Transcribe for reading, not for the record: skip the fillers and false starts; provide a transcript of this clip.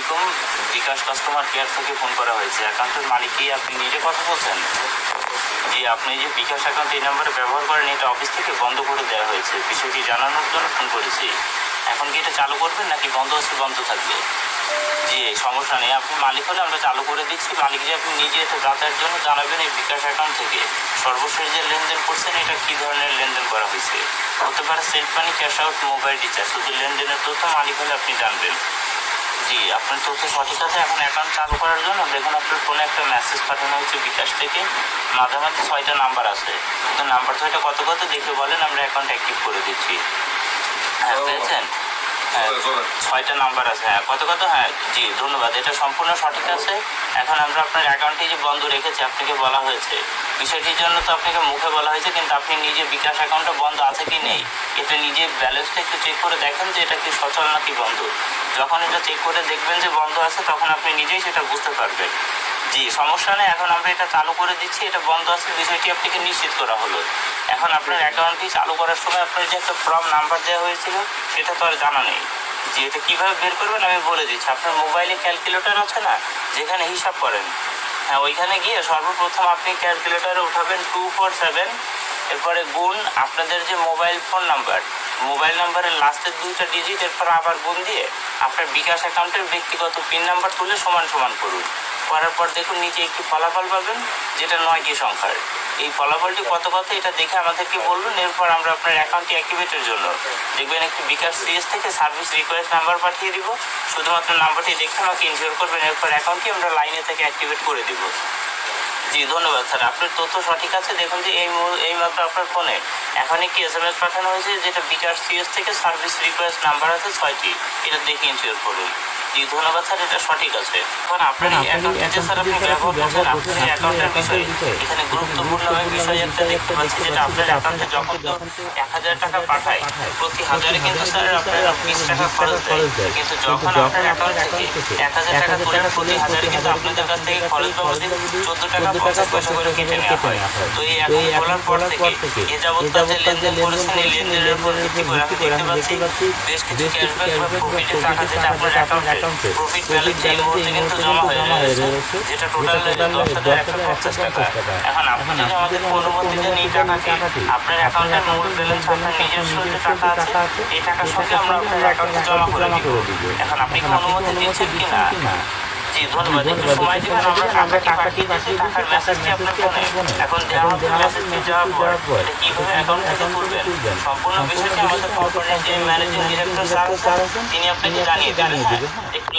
আলাইকুম। বিকাশ customer care থেকে phone করা হয়েছে। অ্যাকাউন্টের মালিক কি আপনি নিজে কথা বলছেন? জি, আপনি যে বিকাশ অ্যাকাউন্ট এই নাম্বারে ব্যবহার করেন এটা অফিস থেকে বন্ধ করে দেওয়া হয়েছে। বিষয়টি জানানোর জন্য ফোন করেছি। এখন কি এটা চালু করবেন নাকি বন্ধ আছে বন্ধ থাকবে? জি, সমস্যা নেই। আপনি মালিক হলে আমরা চালু করে দিচ্ছি। মালিক যে আপনি নিজে এটা যাতায়াতের জন্য জানাবেন এই বিকাশ অ্যাকাউন্ট থেকে সর্বশেষ যে লেনদেন করছেন এটা কী ধরনের লেনদেন করা হয়েছে। হতে পারে সেন্ট মানি, ক্যাশ আউট, মোবাইল রিচার্জ। শুধু লেনদেনের তথ্য মালিক হলে আপনি জানবেন। জি, আপনার তথ্য সঠিক আছে। এখন অ্যাকাউন্ট চালু করার জন্য দেখুন আপনার ফোনে একটা মেসেজ পাঠানো হয়েছে বিকাশ থেকে। মাঝামাঝি 6টা নাম্বার আছে। তো নাম্বার 6টা কত কত দেখে বলেন, আমরা অ্যাকাউন্ট অ্যাক্টিভ করে দিচ্ছি। হ্যাঁ, পেয়েছেন? হ্যাঁ, 6টা নাম্বার আছে। হ্যাঁ, কত কত? হ্যাঁ, জি ধন্যবাদ, এটা সম্পূর্ণ সঠিক আছে। এখন আমরা আপনার অ্যাকাউন্টটি যে বন্ধ রেখেছি আপনাকে বলা হয়েছে, বিষয়টির জন্য তো আপনাকে মুখে বলা হয়েছে, কিন্তু আপনি নিজে বিকাশ অ্যাকাউন্টটা বন্ধ আছে কি নেই এটা নিজে ব্যালেন্সটা একটু চেক করে দেখেন যে এটা কি সচল নাকি বন্ধ। যখন এটা চেক করে দেখবেন যে বন্ধ আছে তখন আপনি নিজেই সেটা বুঝতে পারবেন। জি, সমস্যা নেই। এখন আমরা এটা চালু করে দিচ্ছি। এটা বন্ধ আছে বিষয়টি আপনাকে নিশ্চিত করা হলো। এখন আপনার অ্যাকাউন্টটি চালু করার সময় আপনার যে একটা ফর্ম নাম্বার দেওয়া হয়েছিল সেটা তো আর জানা নেই। যে এটা কীভাবে বের করবেন আমি বলে দিচ্ছি। আপনার মোবাইলে ক্যালকুলেটর আছে না, যেখানে হিসাব করেন, হ্যাঁ ওইখানে গিয়ে সর্বপ্রথম আপনি ক্যালকুলেটারে উঠাবেন 247, এরপরে গুণ আপনাদের যে মোবাইল ফোন নাম্বার, মোবাইল নাম্বারের লাস্টের 2টা ডিজিট, এরপর আবার গুণ দিয়ে আপনার বিকাশ অ্যাকাউন্টের ব্যক্তিগত পিন নাম্বার তুলে সমান সমান করুন। করার পর দেখুন নিচে একটি ফলাফল পাবেন যেটা 9টি সংখ্যার। এই ফলাফলটি কত কত এটা দেখে আমাদেরকে বলুন। এরপর আমরা আপনার অ্যাকাউন্টটি অ্যাক্টিভেটের জন্য দেখবেন একটি বিকাশ সিএস থেকে সার্ভিস রিকোয়েস্ট নাম্বার পাঠিয়ে দিব। শুধুমাত্র নাম্বারটি দেখে আমাকে ইনশিওর করবেন, এরপর অ্যাকাউন্টটি আমরা লাইনে থেকে অ্যাক্টিভেট করে দিব। জি ধন্যবাদ স্যার, আপনার তথ্য সঠিক আছে। দেখুন যে এই মাত্র আপনার ফোনে এখন একটি SMS পাঠানো হয়েছে যেটা বিকাশ সিএস থেকে সার্ভিস রিকোয়েস্ট নাম্বার আছে 6টি, এটা দেখে ইনশিওর করুন। জি ধন্যবাদ স্যার, এটা সঠিক আছে। এখন আপনার এই অ্যাকাউন্টে স্যার আপনি ব্যবহার করছেন, আপনার এই অ্যাকাউন্টের বিষয়ে এখানে গুরুত্বপূর্ণ বিষয় একটা দেখতে পাচ্ছি, যেটা আপনার অ্যাকাউন্টে যখন কেউ 1000 টাকা পাঠায় প্রতি হাজারে কিন্তু স্যার আপনার 20 টাকা খরচ দেয়। কিন্তু যখন আপনার অ্যাকাউন্ট থেকে 1000 টাকা তুলে প্রতি হাজারে কিন্তু আপনাদের কাছ থেকে খরচ বাবদে 14 টাকা 50 পয়সা করে কেটে নেওয়া হয়। তো এই অ্যাকাউন্ট খোলার পর থেকে এ যাবতীয় যে লেনদেন করেছেন এই লেনদেনের উপর ভিত্তি করে আমি দেখতে পাচ্ছি বেশ কিছু ক্যাশব্যাক বা প্রফিটের টাকা যেটা আপনার অ্যাকাউন্টে প্রফিট ব্যালেন্স এই মুহূর্তে কিন্তু জমা হয়ে রয়েছে, যেটা টোটাল 10,150 টাকা। এখন আপনি যদি আমাদের অনুমতি দেন এই টাকাটি আপনার অ্যাকাউন্টের মূল ব্যালেন্স আপনার নিজস্ব যে টাকা আছে এই টাকার সঙ্গে আমরা আপনার অ্যাকাউন্টে জমা করে দিব। এখন আপনি কি অনুমতি দিচ্ছেন কিনা? জি ধন্যবাদ, একটু সময় দিবেন। আমরা টাকাটি পাঠিয়ে দিয়েছি, টাকার মেসেজটি আপনার ফোনে। এখন দেওয়া হবে মেসেজটি যাওয়ার পর এটা কীভাবে অ্যাকাউন্ট থেকে তুলবেন সম্পূর্ণ বিষয়টি আমাদের কোম্পানির যে ম্যানেজিং ডিরেক্টর স্যার আছেন তিনি আপনাকে জানিয়ে দেবেন। হ্যাঁ, একটু